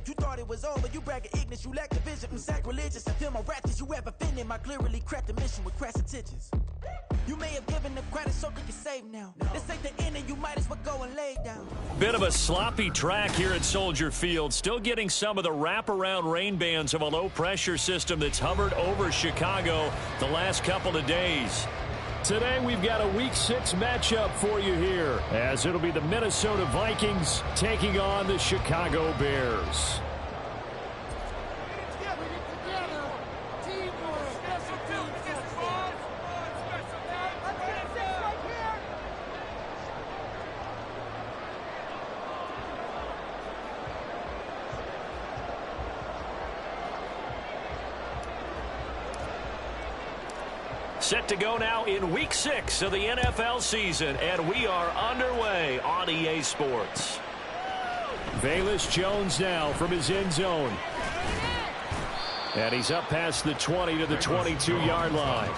You thought it was over, you bragging ignorance, you lack the vision. I'm sacrilegious, I feel more righteous. You have offended my clearly cracked the mission with crass intentions. You may have given the credit so they can save now. This ain't the end and you might as well go and lay down. Bit of a sloppy track here at Soldier Field. Still getting some of the wraparound rain bands of a low-pressure system that's hovered over Chicago the last couple of days. Today we've got a Week 6 matchup for you here, as it'll be the Minnesota Vikings taking on the Chicago Bears. Set to go now in Week 6 of the NFL season, and we are underway on EA Sports. Velus Jones now from his end zone. And he's up past the 20 to the 22-yard line.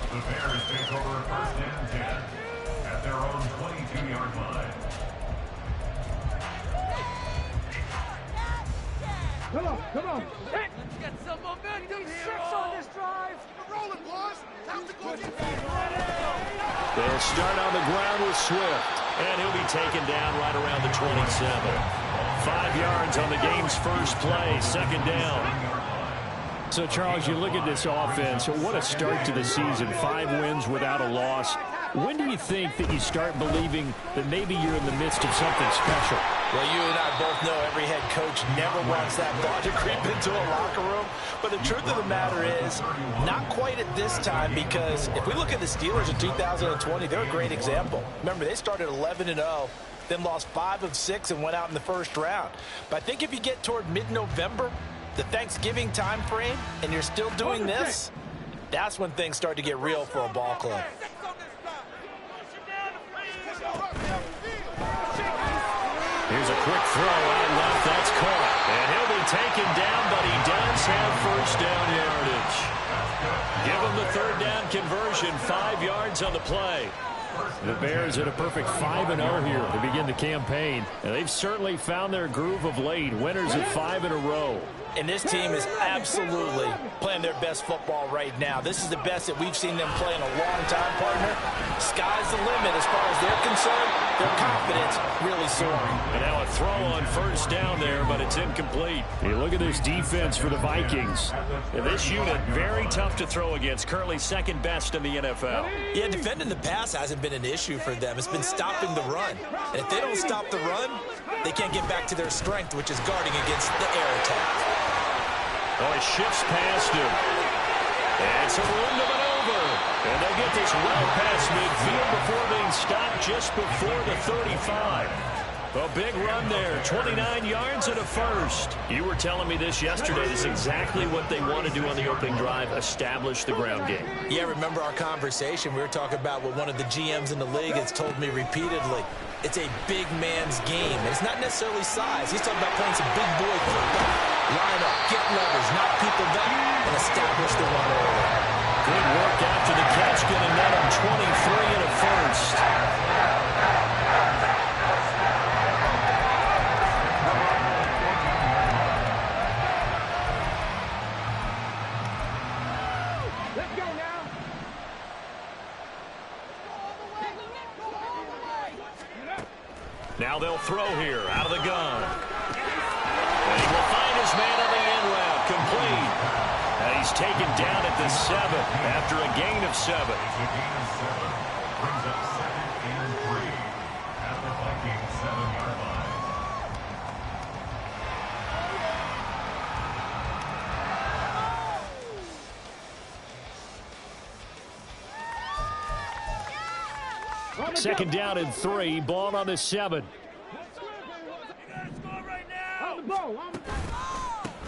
The Bears take over first and 10 at their own 22-yard line. Come on. Let's get some momentum here. 6 on this drive. Rolling, boys. Time to go get that. They'll start on the ground with Swift, and he'll be taken down right around the 27. 5 yards on the game's first play, second down. So, Charles, you look at this offense, what a start to the season. 5 wins without a loss. When do you think that you start believing that maybe you're in the midst of something special? Well, you and I both know every head coach never wants that thought to creep into a locker room. But the truth of the matter is, not quite at this time, because if we look at the Steelers in 2020, they're a great example. Remember, they started 11-0, then lost 5 of 6 and went out in the first round. But I think if you get toward mid-November, the Thanksgiving time frame, and you're still doing this, that's when things start to get real for a ball club. Here's a quick throw out left. That's caught. And he'll be taken down, but he does have first down yardage. Give him the third down conversion. 5 yards on the play. The Bears at a perfect 5-0 here to begin the campaign. And they've certainly found their groove of late. Winners of 5 in a row. And this team is absolutely playing their best football right now. This is the best that we've seen them play in a long time, partner. Sky's the limit as far as they're concerned. Their confidence really soaring. And now a throw on first down there, but it's incomplete. You look at this defense for the Vikings. And this unit, very tough to throw against. Currently second best in the NFL. Yeah, defending the pass hasn't been an issue for them. It's been stopping the run. And if they don't stop the run, they can't get back to their strength, which is guarding against the air attack. Oh, he shifts past him. And so room to maneuver. And they get this well past midfield before being stopped just before the 35. A big run there, 29 yards and a first. You were telling me this yesterday. This is exactly what they want to do on the opening drive, establish the ground game. Yeah, remember our conversation? We were talking about what one of the GMs in the league has told me repeatedly. It's a big man's game. And it's not necessarily size. He's talking about playing some big boy football. Line up, get leverage, knock people down, and establish the run early. Good work after the catch, getting that on 23 and a first. Let's go now. Now they'll throw here, out of the gun. And he will find his man on the end route, complete. And he's taken down at the 7 after a gain of 7. Brings up 2nd and 3 at the Vikings 7-yard line. Second down and 3, ball on the 7.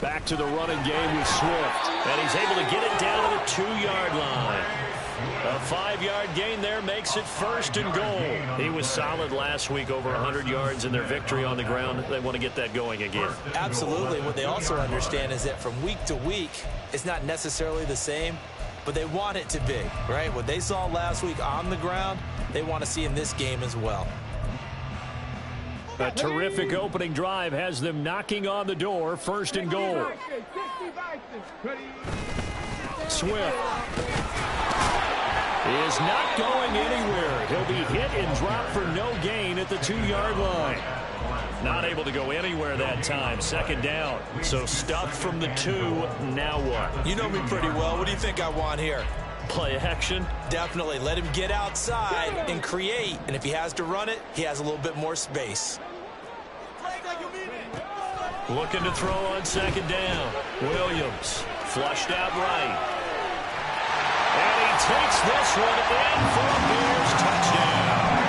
Back to the running game with Swift. And he's able to get it down to the 2-yard line. A 5-yard gain there makes it first and goal. He was solid last week, over 100 yards in their victory on the ground. They want to get that going again. Absolutely. What they also understand is that from week to week, it's not necessarily the same, but they want it to be, right? What they saw last week on the ground, they want to see in this game as well. A terrific opening drive has them knocking on the door. First and goal. Swift is not going anywhere. He'll be hit and dropped for no gain at the 2-yard line. Not able to go anywhere that time. Second down. So stuffed from the 2. Now what? You know me pretty well. What do you think I want here? Play action? Definitely. Let him get outside and create. And if he has to run it, he has a little bit more space. Looking to throw on second down. Williams flushed out right. And he takes this one in for a Bears touchdown.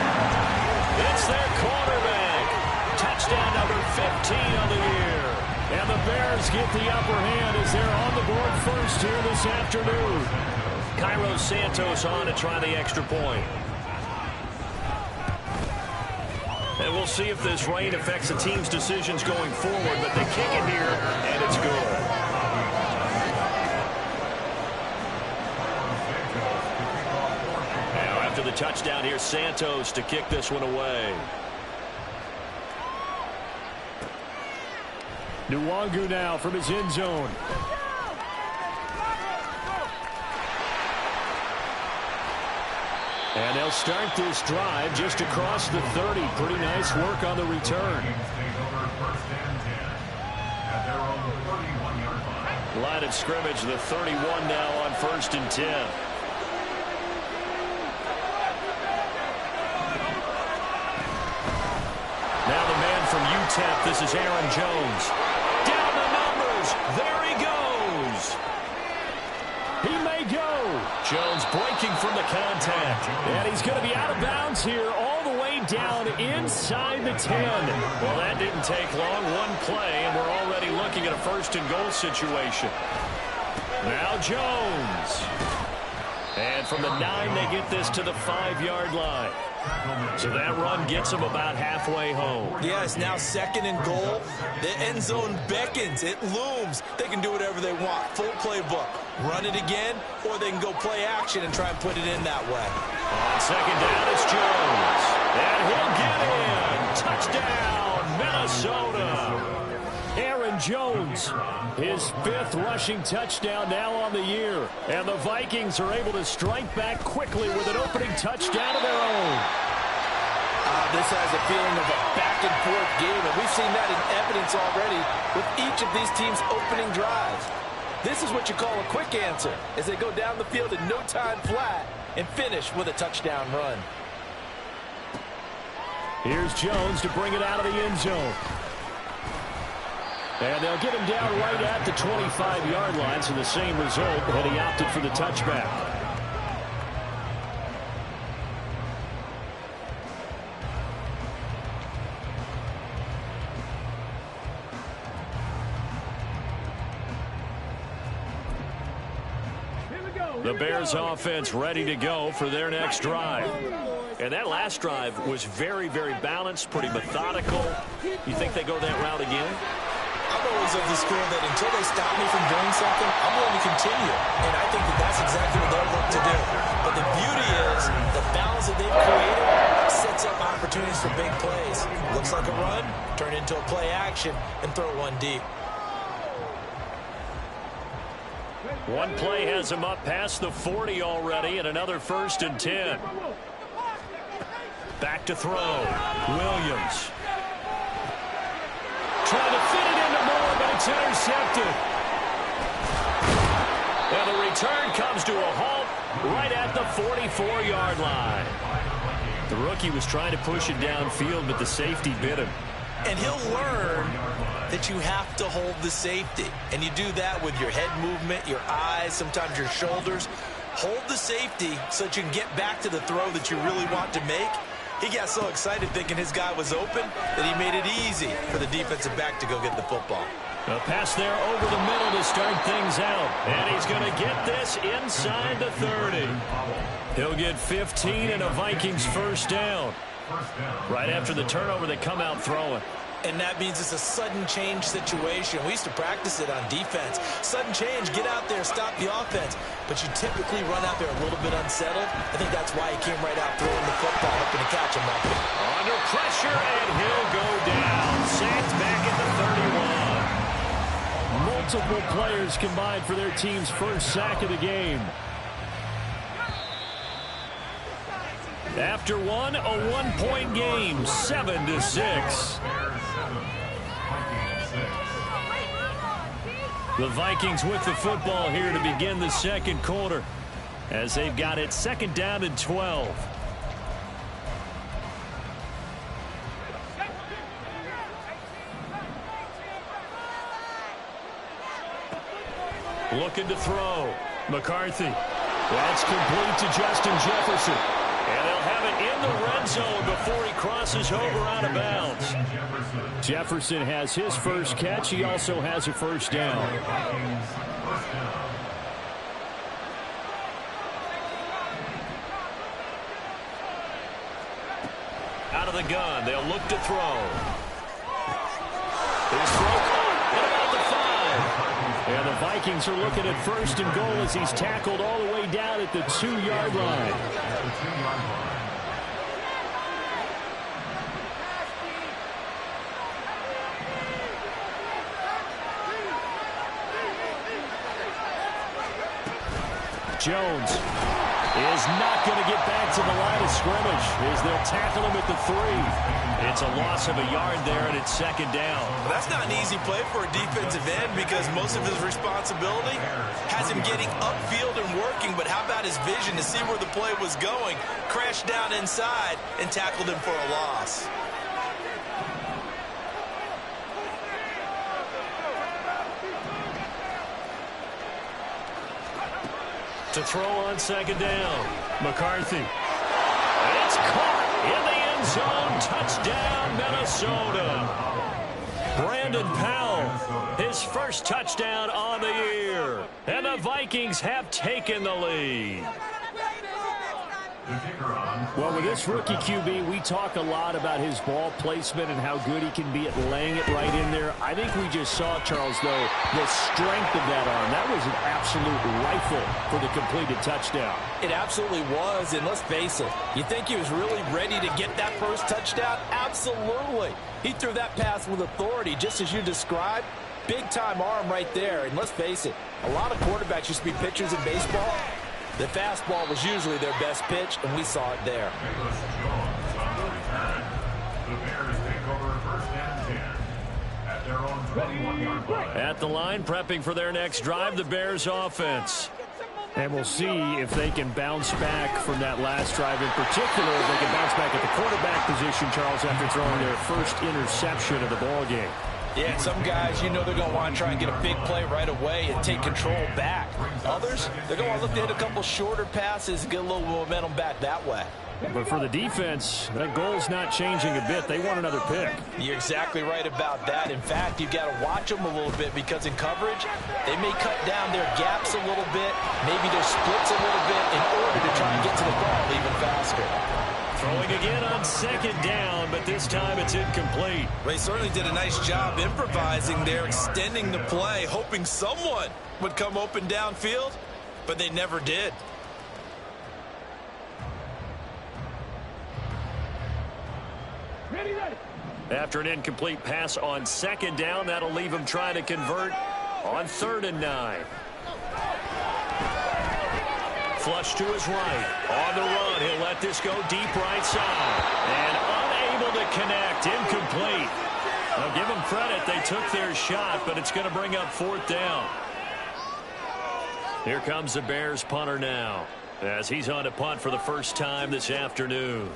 It's their quarterback. Touchdown number 15 on the year. And the Bears get the upper hand as they're on the board first here this afternoon. Cairo Santos on to try the extra point. And we'll see if this rain affects the team's decisions going forward, but they kick it here, and it's good. Now after the touchdown here, Santos to kick this one away. Nwangu now from his end zone. And they'll start this drive just across the 30. Pretty nice work on the return. Line of scrimmage, the 31 now on first and 10. Now the man from UTEP, this is Aaron Jones. Down the numbers, there he goes. He may go. Jones breaking from the contact. And he's going to be out of bounds here all the way down inside the 10. Well, that didn't take long. One play, and we're already looking at a first and goal situation. Now Jones. And from the 9, they get this to the 5-yard line. So that run gets them about halfway home. Yeah, it's now second and goal. The end zone beckons. It looms. They can do whatever they want. Full playbook. Run it again, or they can go play action and try and put it in that way. On second down, it's Jones. And he'll get in. Touchdown, Minnesota. Aaron Jones, his 5th rushing touchdown now on the year. And the Vikings are able to strike back quickly with an opening touchdown of their own. This has a feeling of a back-and-forth game, and we've seen that in evidence already with each of these teams' opening drives. This is what you call a quick answer, as they go down the field in no time flat and finish with a touchdown run. Here's Jones to bring it out of the end zone. And they'll get him down right at the 25-yard line, so the same result, but he opted for the touchback. The Bears offense ready to go for their next drive. And that last drive was very, very balanced, pretty methodical. You think they go that route again? I'm always of the school that until they stop me from doing something, I'm going to continue. And I think that that's exactly what they'll look to do. But the beauty is the balance that they've created sets up opportunities for big plays. Looks like a run, turn into a play action, and throw one deep. One play has him up past the 40 already, and another first and 10. Back to throw. Williams. Trying to fit it into Moore, but it's intercepted. And the return comes to a halt right at the 44-yard line. The rookie was trying to push it downfield, but the safety bit him. And he'll learn that you have to hold the safety. And you do that with your head movement, your eyes, sometimes your shoulders. Hold the safety so that you can get back to the throw that you really want to make. He got so excited thinking his guy was open that he made it easy for the defensive back to go get the football. A pass there over the middle to start things out. And he's going to get this inside the 30. He'll get 15 and a Vikings first down. First down. Right after the turnover, they come out throwing. And that means it's a sudden change situation. We used to practice it on defense. Sudden change, get out there, stop the offense. But you typically run out there a little bit unsettled. I think that's why he came right out throwing the football, hoping to catch him back there. Under pressure, and he'll go down. Saints back at the 31. Multiple players combined for their team's first sack of the game. After one, a one-point game, 7-6. The Vikings with the football here to begin the second quarter as they've got it second down and 12. Looking to throw. McCarthy. That's complete to Justin Jefferson. And they'll have it in the red zone before he crosses over out of bounds. Jefferson has his first catch. He also has a first down. Out of the gun. They'll look to throw. His throw caught at about the 5. And the Vikings are looking at first and goal as he's tackled all the way down at the 2-yard line. Jones is not going to get back to the line of scrimmage as they'll tackle him at the 3. It's a loss of a yard there, and it's second down. Well, that's not an easy play for a defensive end because most of his responsibility has him getting upfield and working, but how about his vision to see where the play was going, crashed down inside, and tackled him for a loss. To throw on second down. McCarthy. And it's caught in the end zone. Touchdown, Minnesota. Brandon Powell, his first touchdown on the year. And the Vikings have taken the lead. Well, with this rookie QB, we talk a lot about his ball placement and how good he can be at laying it right in there. I think we just saw, Charles, though, the strength of that arm. That was an absolute rifle for the completed touchdown. It absolutely was, and let's face it, you think he was really ready to get that first touchdown? Absolutely. He threw that pass with authority, just as you described. Big-time arm right there, and let's face it, a lot of quarterbacks used to be pitchers in baseball. The fastball was usually their best pitch, and we saw it there. At the line, prepping for their next drive, the Bears offense. And we'll see if they can bounce back from that last drive in particular. If they can bounce back at the quarterback position, Charles, after throwing their first interception of the ballgame. Yeah, and some guys, you know they're going to want to try and get a big play right away and take control back. Others, they're going to look to hit a couple shorter passes and get a little momentum back that way. But for the defense, that goal's not changing a bit. They want another pick. You're exactly right about that. In fact, you've got to watch them a little bit because in coverage, they may cut down their gaps a little bit, maybe their splits a little bit in order to try and get to the ball even faster. Throwing again on second down, but this time it's incomplete. They certainly did a nice job improvising there, extending the play, hoping someone would come open downfield, but they never did. After an incomplete pass on second down, that'll leave him trying to convert on 3rd and 9. Flush to his right. On the run, he'll let this go deep right side. And unable to connect. Incomplete. Now give them credit. They took their shot, but it's going to bring up 4th down. Here comes the Bears punter now, as he's on to punt for the first time this afternoon.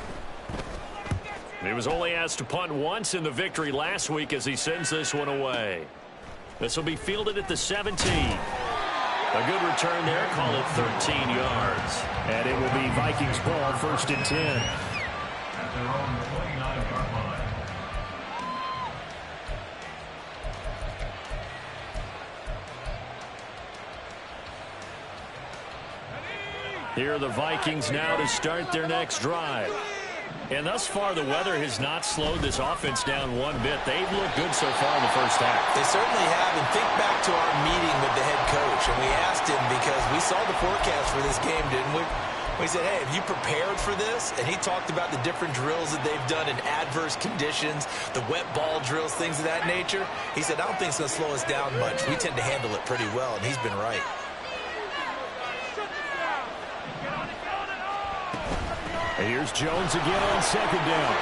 He was only asked to punt once in the victory last week as he sends this one away. This will be fielded at the 17. A good return there. Call it 13 yards. And it will be Vikings ball, 1st and 10. At their own 29-yard line. Here are the Vikings now to start their next drive. And thus far, the weather has not slowed this offense down one bit. They've looked good so far in the first half. They certainly have. And think back to our meeting with the head coach. And we asked him, because we saw the forecast for this game, didn't we? We said, hey, have you prepared for this? And he talked about the different drills that they've done in adverse conditions, the wet ball drills, things of that nature. He said, I don't think it's going to slow us down much. We tend to handle it pretty well, and he's been right. Here's Jones again on second down.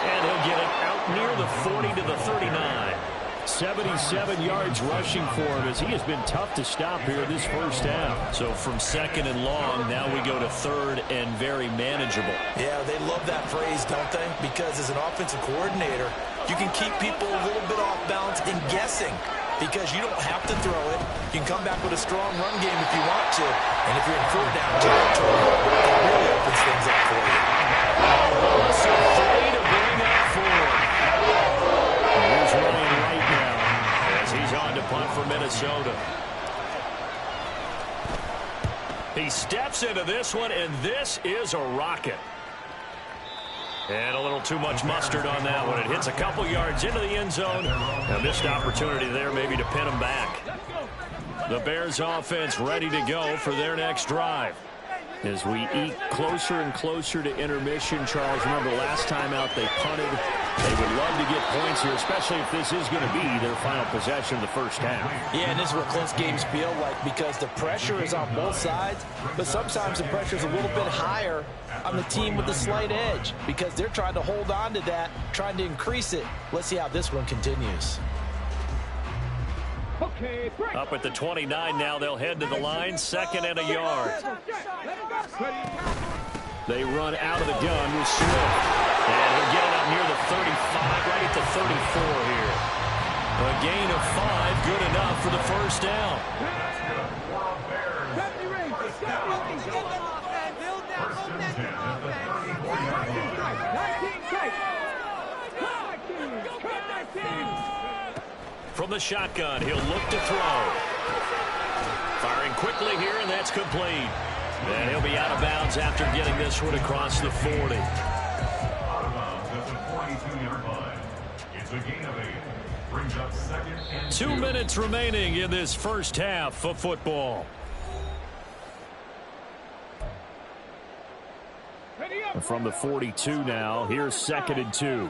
And he'll get it out near the 40 to the 39. 77 yards rushing for him, as he has been tough to stop here this first half. So from second and long, now we go to third and very manageable. Yeah, they love that phrase, don't they? Because as an offensive coordinator, you can keep people a little bit off balance and guessing, because you don't have to throw it. You can come back with a strong run game if you want to. And if you're in 4-down territory, it really opens things up for you. So 3 to bring up 4. Here's Ryan right now as he's on to punt for Minnesota. He steps into this one, and this is a rocket. And a little too much mustard on that one. It hits a couple yards into the end zone. A missed opportunity there maybe to pin him back. The Bears offense ready to go for their next drive. As we eke closer and closer to intermission, Charles, remember last time out they punted. They would love to get points here, especially if this is going to be their final possession of the first half. Yeah, and this is what close games feel like, because the pressure is on both sides, but sometimes the pressure is a little bit higher on the team with the slight edge, because they're trying to hold on to that, trying to increase it. Let's see how this one continues. Up at the 29 now, they'll head to the line, second and a yard. They run out of the gun with Swift. And he'll get it up near the 35, right at the 34 here. A gain of 5, good enough for the first down. From the shotgun, he'll look to throw. Firing quickly here, and that's complete. And he'll be out of bounds after getting this one across the 40. Out of bounds at the 42-yard line. It's a gain of 8. Brings up second and 2 minutes remaining in this first half of football. From the 42 now, here's second and 2.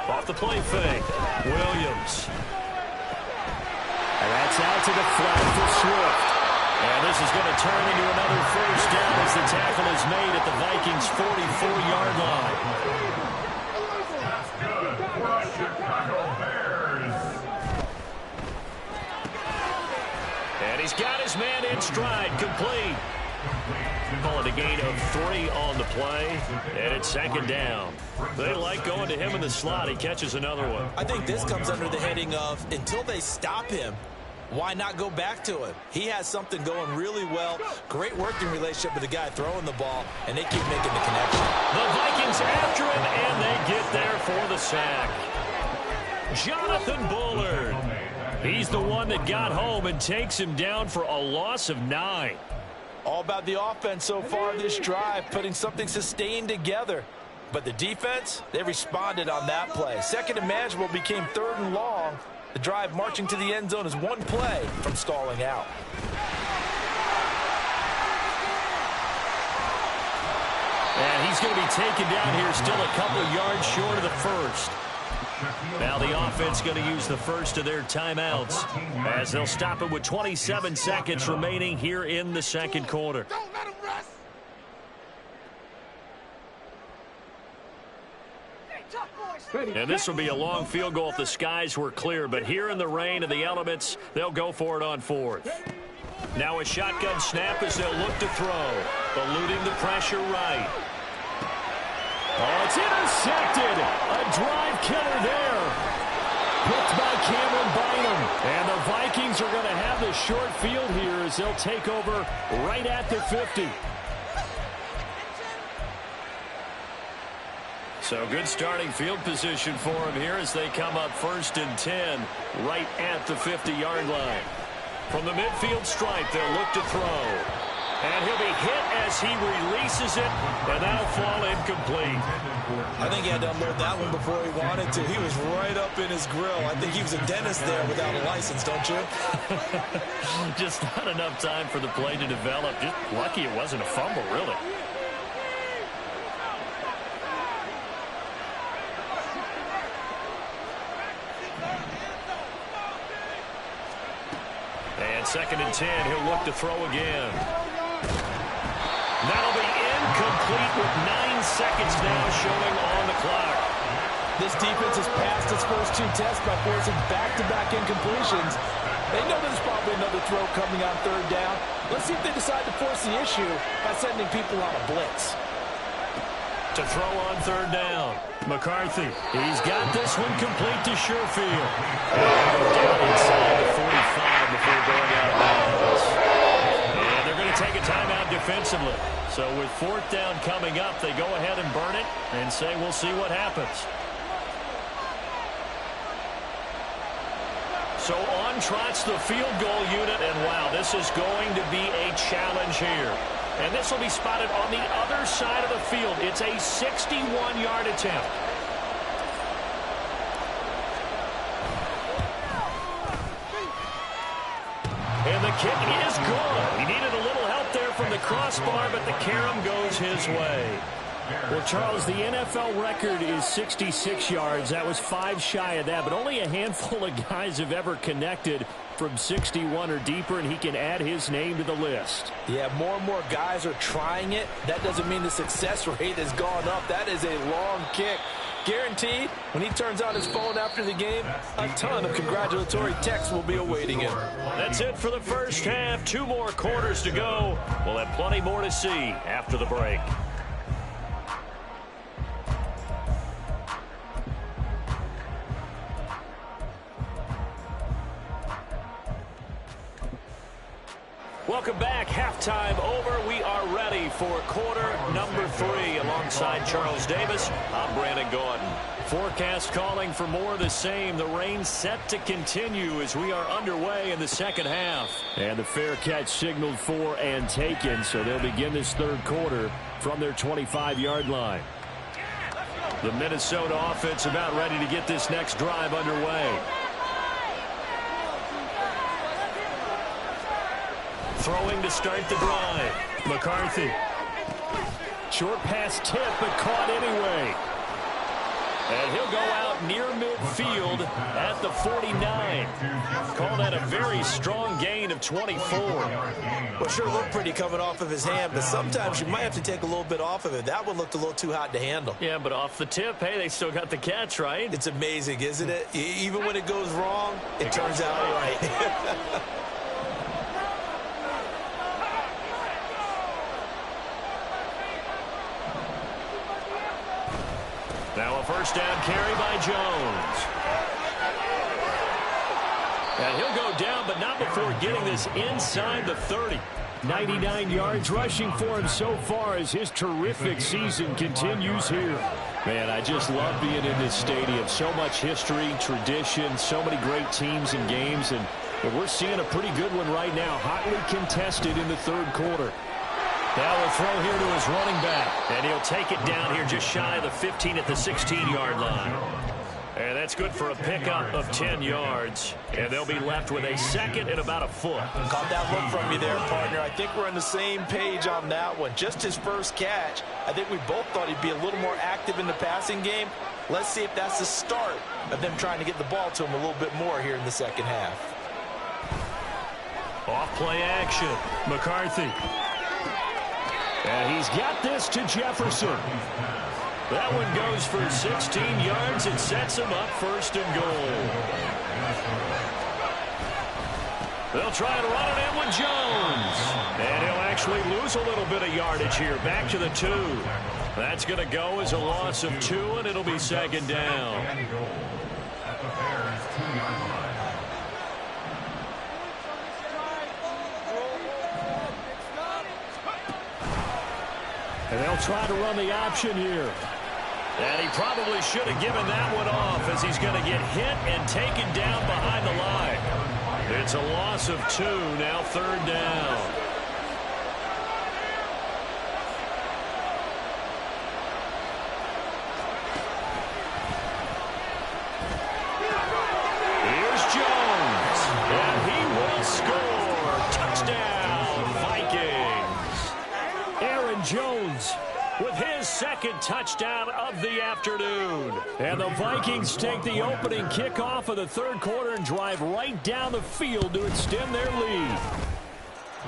Off the play fake, Williams. And that's out to the flat for Swift. And this is going to turn into another first down as the tackle is made at the Vikings' 44-yard line. That's good for the Chicago Bears. And he's got his man in stride, complete. Call it a gain of 3 on the play, and it's second down. They like going to him in the slot. He catches another one. I think this comes under the heading of, until they stop him, why not go back to him? He has something going really well. Great working relationship with the guy throwing the ball, and they keep making the connection. The Vikings after him, and they get there for the sack. Jonathan Bullard. He's the one that got home and takes him down for a loss of 9. All about the offense so far this drive, putting something sustained together. But the defense, they responded on that play. Second and manageable became third and long. The drive marching to the end zone is one play from stalling out. And he's going to be taken down here, still a couple yards short of the first. Now the offense going to use the first of their timeouts as they'll stop it with 27 seconds remaining here in the second quarter. Don't let him rest. Hey, tough boys. And this will be a long field goal if the skies were clear, but here in the rain and the elements, they'll go for it on fourth. Now a shotgun snap as they'll look to throw, eluding the pressure right. Oh, it's intercepted. A drive killer there. Picked by Cameron Bynum. And the Vikings are going to have the short field here as they'll take over right at the 50. So good starting field position for them here as they come up 1st and 10 right at the 50-yard line. From the midfield stripe, they'll look to throw. And he'll be hit as he releases it, and that'll fall incomplete. I think he had to unload that one before he wanted to. He was right up in his grill. I think he was a dentist there without a license, don't you? Just not enough time for the play to develop. Just lucky it wasn't a fumble, really. And 2nd and 10, he'll look to throw again. That'll be incomplete with 9 seconds now showing on the clock. This defense has passed its first 2 tests by forcing back-to-back incompletions. They know there's probably another throw coming on 3rd down. Let's see if they decide to force the issue by sending people on a blitz. To throw on 3rd down. McCarthy, he's got this one complete to Sherfield. Down inside the 45 before going out of bounds. And they're going to take a timeout defensively. So with 4th down coming up, they go ahead and burn it and say we'll see what happens. So on trots the field goal unit, and wow, this is going to be a challenge here. And this will be spotted on the other side of the field. It's a 61-yard attempt. And the kick is good. He needed a little help there from the crossbar, but the carom goes his way. Well, Charles, the NFL record is 66 yards. That was 5 shy of that, but only a handful of guys have ever connected from 61 or deeper, and he can add his name to the list. Yeah, more and more guys are trying it. That doesn't mean the success rate has gone up. That is a long kick. Guaranteed, when he turns on his phone after the game, a ton of congratulatory texts will be awaiting him. That's it for the first half. 2 more quarters to go. We'll have plenty more to see after the break. Welcome back. Halftime over. We are ready for quarter number 3. Alongside Charles Davis, I'm Brandon Gordon. Forecast calling for more of the same. The rain set to continue as we are underway in the second half. And the fair catch signaled for and taken, so they'll begin this 3rd quarter from their 25-yard line. The Minnesota offense about ready to get this next drive underway. Throwing to start the drive. McCarthy. Short pass tip, but caught anyway. And he'll go out near midfield at the 49. Call that a very strong gain of 24. Well, sure looked pretty coming off of his hand, but sometimes you might have to take a little bit off of it. That one looked a little too hot to handle. Yeah, but off the tip, hey, they still got the catch, right? It's amazing, isn't it? Even when it goes wrong, it turns out right. Now a first down carry by Jones. And he'll go down, but not before getting this inside the 30. 99 yards rushing for him so far as his terrific season continues here. Man, I just love being in this stadium. So much history, tradition, so many great teams and games. And we're seeing a pretty good one right now, hotly contested in the 3rd quarter. Now a throw here to his running back. And he'll take it down here just shy of the 15 at the 16-yard line. And that's good for a pickup of 10 yards. And they'll be left with a 2nd and about a foot. Caught that look from you there, partner. I think we're on the same page on that one. Just his first catch. I think we both thought he'd be a little more active in the passing game. Let's see if that's the start of them trying to get the ball to him a little bit more here in the second half. Off play action. McCarthy. And he's got this to Jefferson. That one goes for 16 yards. It sets him up 1st and goal. They'll try and run it in with Jones. And he'll actually lose a little bit of yardage here. Back to the 2. That's going to go as a loss of 2, and it'll be 2nd down. And they'll try to run the option here. And he probably should have given that one off as he's going to get hit and taken down behind the line. It's a loss of 2, now 3rd down. second touchdown of the afternoon. And the Vikings take the opening kickoff of the third quarter and drive right down the field to extend their lead.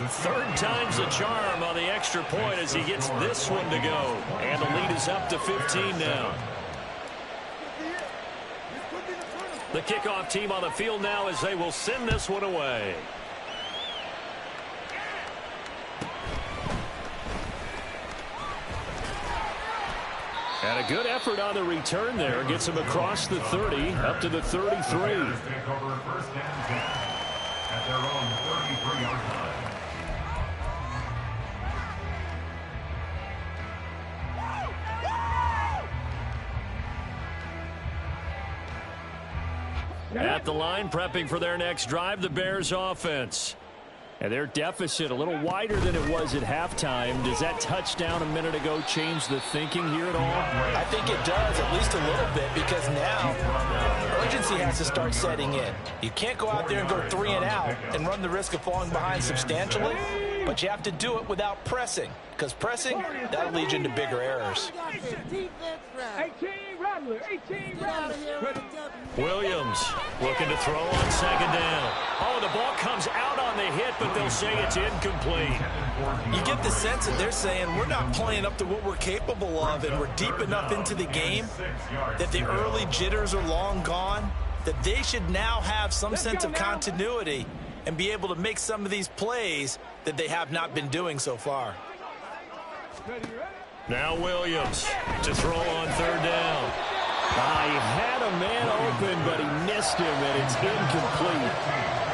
Third time's the charm on the extra point as he gets this one to go. And the lead is up to 15 now. The kickoff team on the field now as they will send this one away. And a good effort on the return there. Gets him across the 30, up to the 33. Take over first and 10 at their own 33-yard line. At the line, prepping for their next drive, the Bears offense. And their deficit a little wider than it was at halftime. Does that touchdown a minute ago change the thinking here at all? I think it does, at least a little bit, because now urgency has to start setting in. You can't go out there and go 3 and out and run the risk of falling behind substantially, but you have to do it without pressing, because pressing, that'll lead you into bigger errors. 18 Rattler. Williams looking to throw on second down. Oh, the ball comes out on the hit, but they'll say it's incomplete. You get the sense that they're saying we're not playing up to what we're capable of, and we're deep enough into the game that the early jitters are long gone, that they should now have some sense of continuity and be able to make some of these plays that they have not been doing so far. Now Williams to throw on third down. He had a man open, but he missed him, and it's incomplete.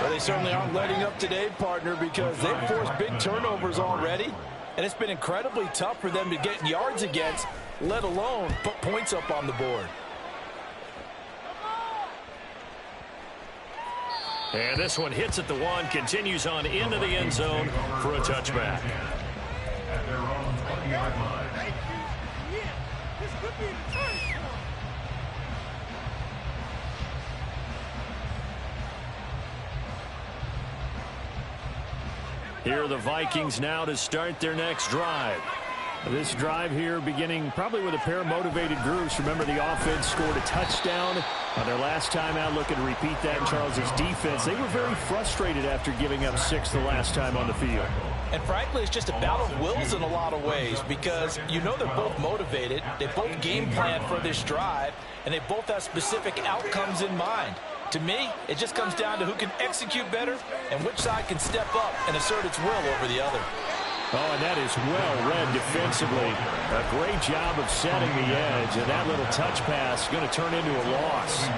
Well, they certainly aren't letting up today, partner, because they've forced big turnovers already, and it's been incredibly tough for them to get yards against, let alone put points up on the board. And this one hits at the 1, continues on into the end zone for a touchback. At their own 20-yard line. This could be a turn. Here are the Vikings now to start their next drive. This drive here beginning probably with a pair of motivated groups. Remember, the offense scored a touchdown on their last time out. Looking to repeat that in Charles's defense. They were very frustrated after giving up 6 the last time on the field. And frankly, it's just a battle of wills in a lot of ways, because you know they're both motivated, they both game plan for this drive, and they both have specific outcomes in mind. To me, it just comes down to who can execute better and which side can step up and assert its will over the other. Oh, and that is well read defensively. A great job of setting the edge, and that little touch pass is going to turn into a loss.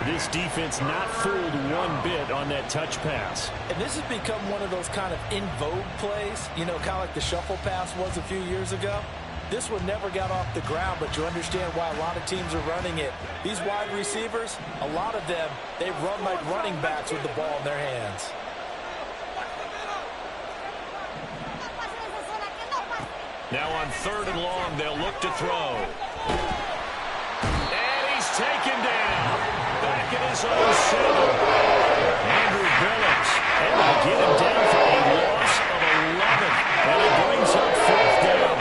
This defense not fooled one bit on that touch pass. And this has become one of those kind of in vogue plays, you know, kind of like the shuffle pass was a few years ago. This one never got off the ground, but you understand why a lot of teams are running it. These wide receivers, a lot of them, they run like running backs with the ball in their hands. Now on third and long, they'll look to throw. And he's taken down. Back in his own 7. Andrew Billups. And they get him down for a loss of 11. And it brings up fourth down.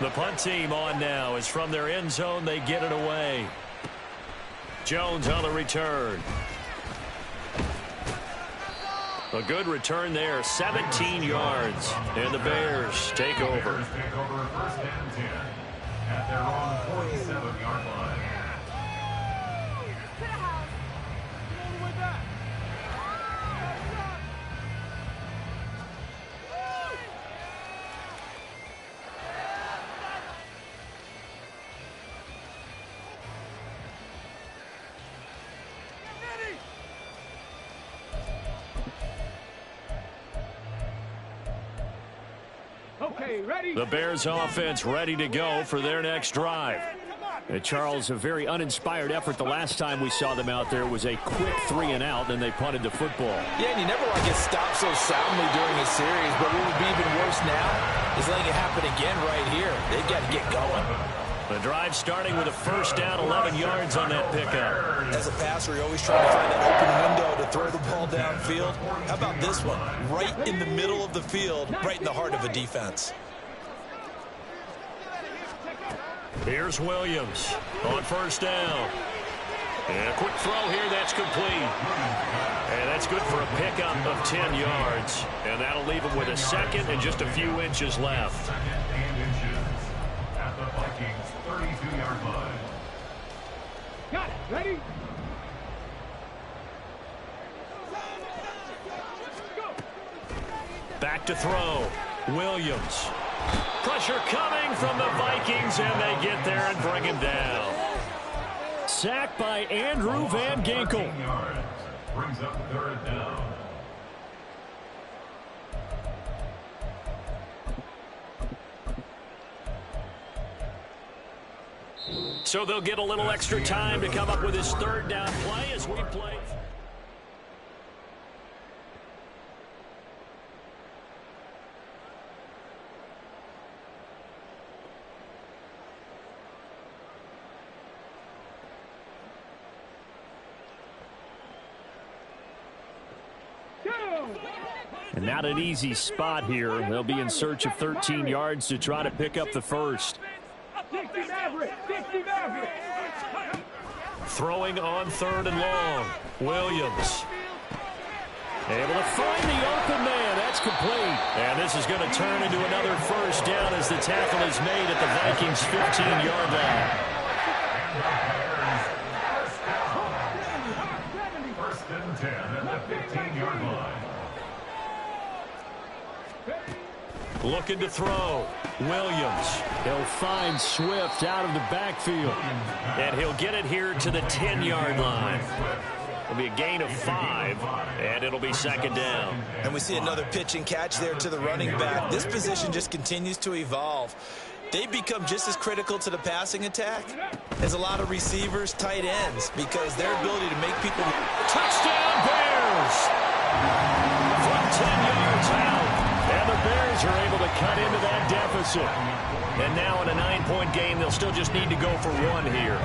The punt team on now is from their end zone. They get it away. Jones on the return. A good return there, 17 yards. And the Bears take over. Take over first and 10 at their own 47-yard line. The Bears offense ready to go for their next drive. And Charles, a very uninspired effort. The last time we saw them out there was a quick 3 and out, then they punted the football. Yeah, and you never want to get stopped so soundly during a series, but what would be even worse now is letting it happen again right here. They've got to get going. The drive starting with a first down, 11 yards on that pickup. As a passer, you're always trying to find that open window to throw the ball downfield. How about this one? Right in the middle of the field, right in the heart of a defense. Here's Williams on first down. And a quick throw here, that's complete. And that's good for a pickup of 10 yards. And that'll leave him with a second and just a few inches left. Second and inches at the Vikings 32-yard line. Got it. Ready? Back to throw. Williams. Pressure coming from the Vikings, and they get there and bring him down. Sacked by Andrew Van Ginkel. 13 yards. Brings up third down. So they'll get a little extra time to come up with his third down play as we play. And not an easy spot here. They'll be in search of 13 yards to try to pick up the first. Throwing on third and long. Williams. Able to find the open man. That's complete. And this is going to turn into another first down as the tackle is made at the Vikings' 15-yard line. First and 10 at the 15-yard line. Looking to throw. Williams. He'll find Swift out of the backfield. And he'll get it here to the 10-yard line. It'll be a gain of 5, and it'll be second down. And we see another pitch and catch there to the running back. This position just continues to evolve. They become just as critical to the passing attack as a lot of receivers, tight ends, because their ability to make people... Touchdown, Bears! From 10 yards out. And the Bears are able to cut into that deficit. And now in a 9-point game, they'll still just need to go for 1 here.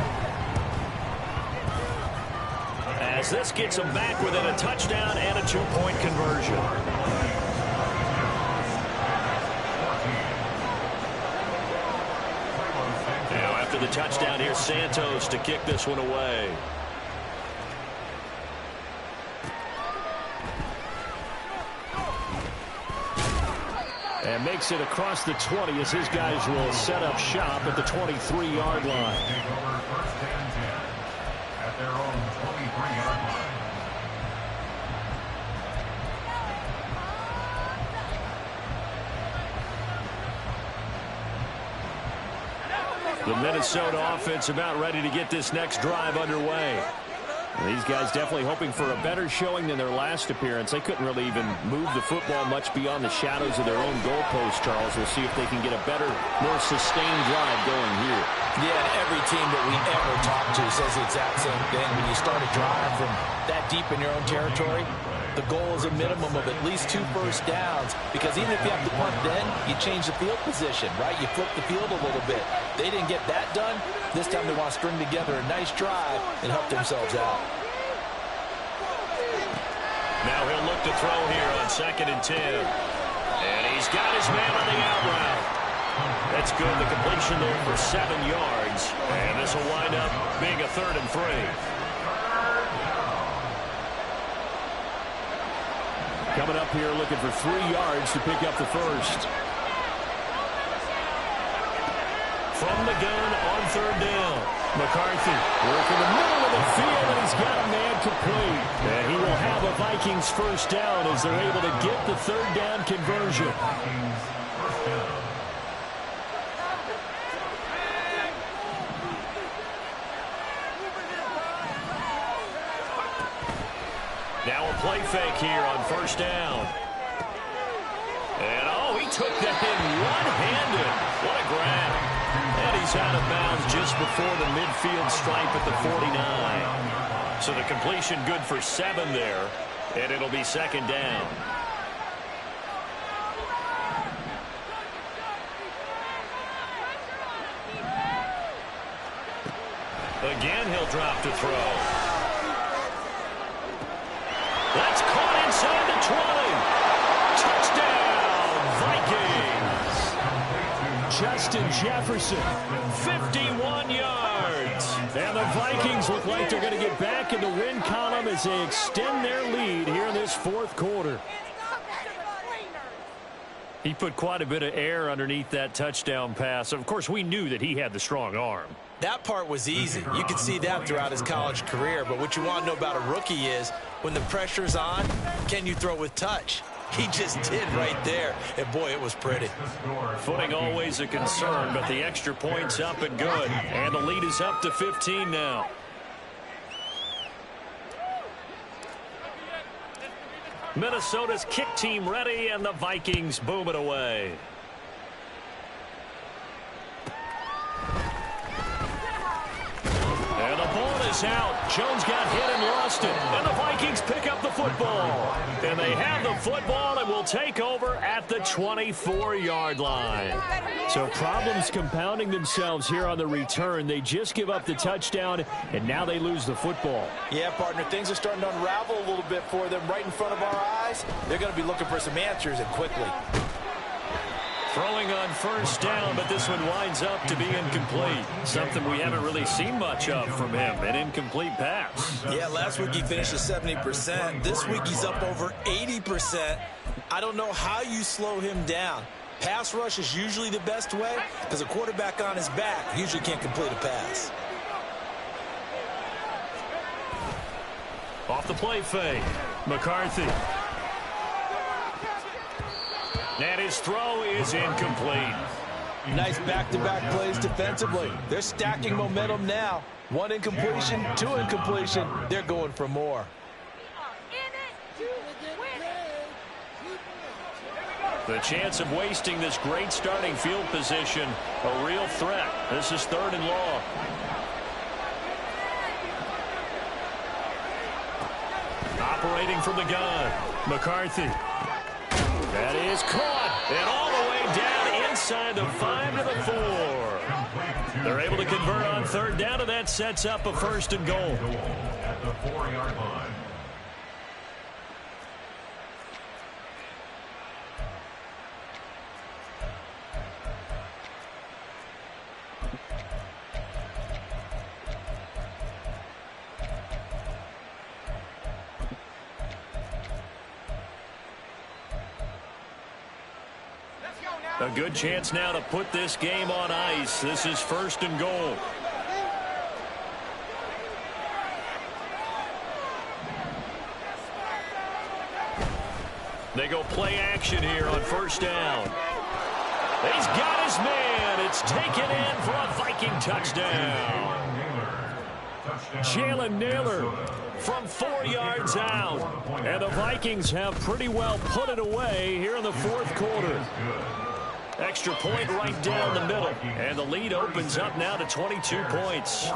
As this gets them back within a touchdown and a 2-point conversion. Now after the touchdown, here's Santos to kick this one away. And makes it across the 20 as his guys will set up shop at the 23-yard line. Take over first and 10 at their own 23-yard line. The Minnesota offense about ready to get this next drive underway. And these guys definitely hoping for a better showing than their last appearance. They couldn't really even move the football much beyond the shadows of their own goalpost, Charles. We'll see if they can get a better, more sustained drive going here. Yeah, every team that we ever talk to says the exact same thing. When you start a drive from that deep in your own territory, the goal is a minimum of at least 2 first downs, because even if you have to punt then, you change the field position, right? You flip the field a little bit. They didn't get that done. This time they want to string together a nice drive and help themselves out. Now he'll look to throw here on 2nd and 10. And he's got his man on the out route. That's good. The completion there for 7 yards. And this will wind up being a 3rd and 3. Coming up here looking for 3 yards to pick up the first. From the gun on 3rd down. McCarthy working the middle of the field, and he's got a man complete. And he will have a Vikings first down as they're able to get the 3rd down conversion. Vikings first down. Now a play fake here on 1st down. And, oh, he took that in one-handed. What a grab. And he's out of bounds just before the midfield stripe at the 49. So the completion good for 7 there, and it'll be 2nd down. Again, he'll drop to throw. That's caught inside the 20. Touchdown, Vikings. Justin Jefferson. 51 yards. And the Vikings look like they're going to get back in the win column as they extend their lead here in this fourth quarter. He put quite a bit of air underneath that touchdown pass. Of course, we knew that he had the strong arm. That part was easy. You could see that throughout his college career. But what you want to know about a rookie is when the pressure's on, can you throw with touch? He just did right there. And, boy, it was pretty. Footing always a concern, but the extra point's up and good. And the lead is up to 15 now. Minnesota's kick team ready, and the Vikings boom it away. And the ball is out. Jones got hit and lost it. And the Vikings pick up the football. And they have the football and will take over at the 24-yard line. So problems compounding themselves here on the return. They just give up the touchdown, and now they lose the football. Yeah, partner, things are starting to unravel a little bit for them right in front of our eyes. They're going to be looking for some answers, and quickly. Throwing on first down, but this one winds up to be incomplete. Something we haven't really seen much of from him, an incomplete pass. Yeah, last week he finished at 70%. This week he's up over 80%. I don't know how you slow him down. Pass rush is usually the best way because a quarterback on his back usually can't complete a pass. Off the play fake, McCarthy. And his throw is incomplete. Nice back-to-back plays defensively. They're stacking momentum now. One incompletion, two incompletion. They're going for more. The chance of wasting this great starting field position, a real threat. This is 3rd and long. Operating from the gun, McCarthy. That is caught, and all the way down inside the 5 to the 4. They're able to convert on 3rd down, and that sets up a 1st and goal. At the 4-yard line. A good chance now to put this game on ice. This is 1st and goal. They go play action here on 1st down. He's got his man. It's taken in for a Viking touchdown. Jalen Nailor from 4 yards out. And the Vikings have pretty well put it away here in the 4th quarter. Extra point right down the middle. And the lead opens up now to 22 points.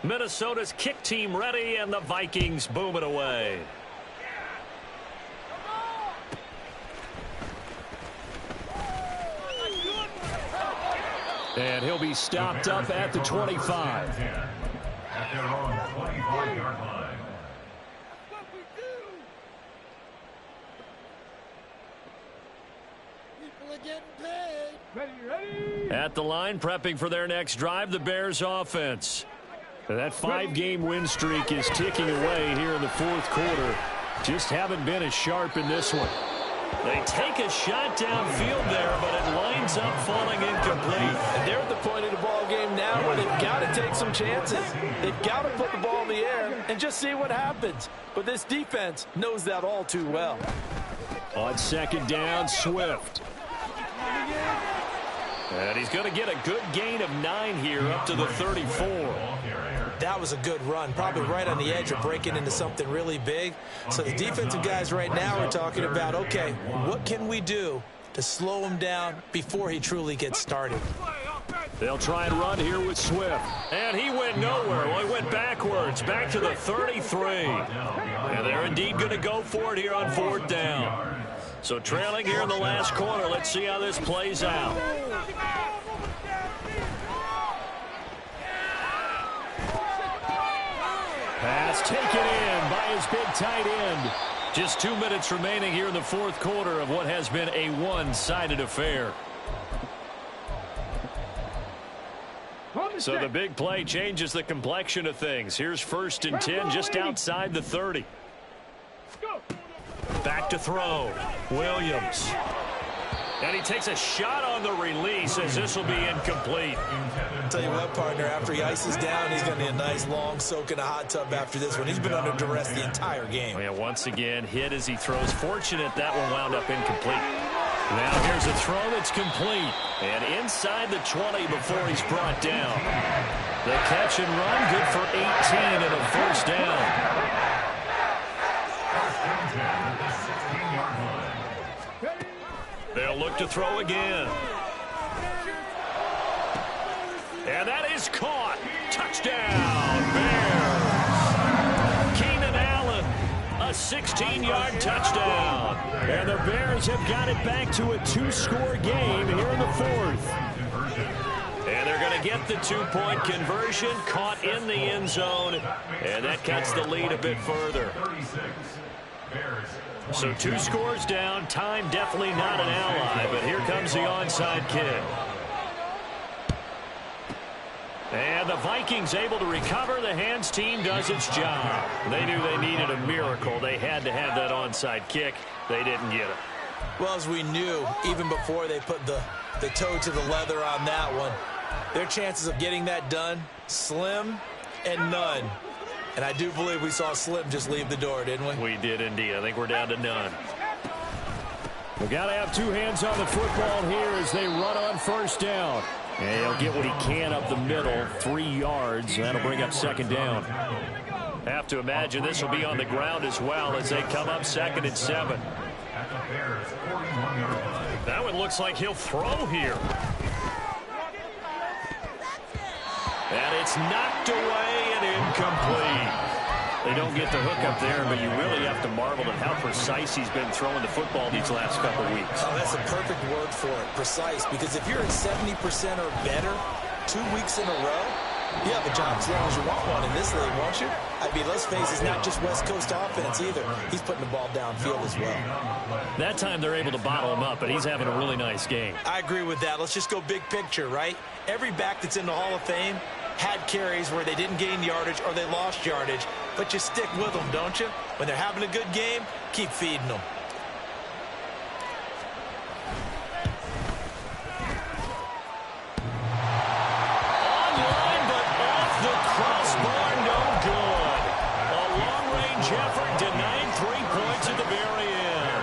Minnesota's kick team ready, and the Vikings boom it away. And he'll be stopped up at the 25. At their own 25-yard line. People are getting paid. Ready. At the line, prepping for their next drive, the Bears offense. That 5-game win streak is ticking away here in the 4th quarter. Just haven't been as sharp in this one. They take a shot downfield there, but it lines up falling incomplete. And they're at the point of the ball game now where they've got to take some chances. They've got to put the ball in the air and just see what happens. But this defense knows that all too well. On 2nd down, Swift. And he's going to get a good gain of 9 here up to the 34. That was a good run, probably right on the edge of breaking into something really big. So the defensive guys right now are talking about, okay, what can we do to slow him down before he truly gets started? They'll try and run here with Swift. And he went nowhere. Well, he went backwards, back to the 33. And they're indeed going to go for it here on 4th down. So trailing here in the last quarter. Let's see how this plays out. Pass taken in by his big tight end. Just 2 minutes remaining here in the fourth quarter of what has been a one-sided affair. So the big play changes the complexion of things. Here's 1st and 10 just outside the 30. Back to throw. Williams. And he takes a shot on the release as this will be incomplete. I'll tell you what, partner, after he ices down, he's going to need a nice long soak in a hot tub after this one. He's been under duress the entire game. Yeah, once again, hit as he throws. Fortunate that one wound up incomplete. Now here's a throw that's complete. And inside the 20 before he's brought down. The catch and run, good for 18 and a first down. They'll look to throw again. And that is caught. Touchdown, Bears. Keenan Allen, a 16-yard touchdown. And the Bears have got it back to a 2-score game here in the fourth. And they're going to get the 2-point conversion, caught in the end zone. And that cuts the lead a bit further. So 2 scores down. Time definitely not an ally, but here comes the onside kick. And the Vikings able to recover. The Hands team does its job. They knew they needed a miracle. They had to have that onside kick. They didn't get it. Well, as we knew, even before they put the toe to the leather on that one, their chances of getting that done, slim and none. And I do believe we saw Slim just leave the door, didn't we? We did indeed. I think we're down to none. We've got to have 2 hands on the football here as they run on first down. And he'll get what he can up the middle, 3 yards. That'll bring up second down. Have to imagine this will be on the ground as well as they come up 2nd and 7. That one looks like he'll throw here. And it's knocked away and incomplete. They don't get the hook up there, but you really have to marvel at how precise he's been throwing the football these last couple weeks. Oh, that's a perfect word for it, precise, because if you're at 70% or better 2 weeks in a row, you have a job as long as you want one in this league, won't you? I mean, let's face it, it's not just West Coast offense either. He's putting the ball downfield as well. That time they're able to bottle him up, but he's having a really nice game. I agree with that. Let's just go big picture, right? Every back that's in the Hall of Fame had carries where they didn't gain yardage or they lost yardage, but you stick with them, don't you? When they're having a good game, keep feeding them. Online, but off the crossbar, no good. A long-range effort denying 3 points at the very end.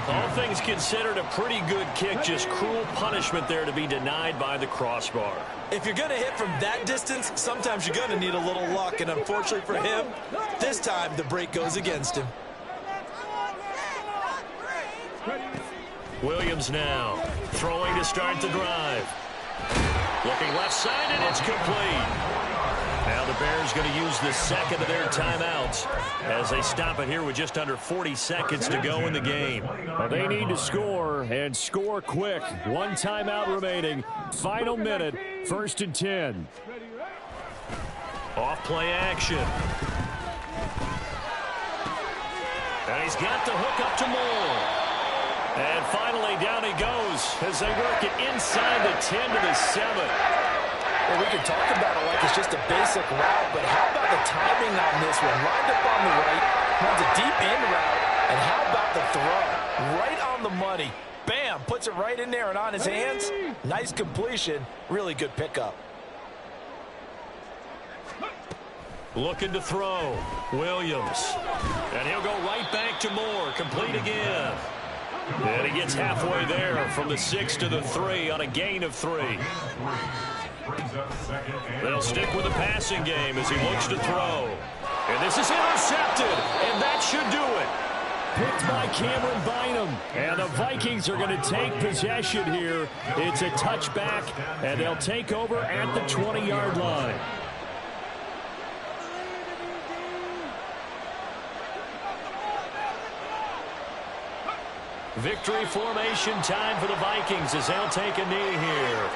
All things considered, a pretty good kick, just cruel punishment there to be denied by the crossbar. If you're going to hit from that distance, sometimes you're going to need a little luck, and unfortunately for him, this time the break goes against him. Williams now throwing to start the drive. Looking left side, and it's complete. Now the Bears going to use the second of their timeouts as they stop it here with just under 40 seconds to go in the game. Well, they need to score, and score quick. 1 timeout remaining. Final minute, 1st and 10. Off play action. And he's got the hook up to Moore. And finally down he goes as they work it inside the 10 to the 7. Well, we can talk about it like it's just a basic route, but how about the timing on this one? Lined up on the right, runs a deep end route, and how about the throw? Right on the money. Bam, puts it right in there and on his hands. Nice completion, really good pickup. Looking to throw. Williams. And he'll go right back to Moore. Complete again. And he gets halfway there from the 6 to the 3 on a gain of 3. They'll stick with the passing game as he looks to throw. And this is intercepted, and that should do it. Picked by Cameron Bynum. And the Vikings are going to take possession here. It's a touchback, and they'll take over at the 20-yard line. Victory formation time for the Vikings as they'll take a knee here.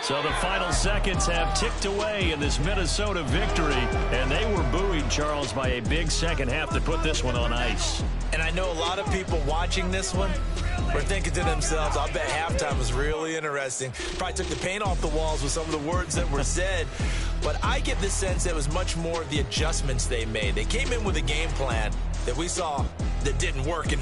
So the final seconds have ticked away in this Minnesota victory, and they were buoyed, Charles, by a big second half that put this one on ice. And I know a lot of people watching this one were thinking to themselves, I bet halftime was really interesting. Probably took the paint off the walls with some of the words that were said. But I get the sense it was much more of the adjustments they made. They came in with a game plan that we saw that didn't work in the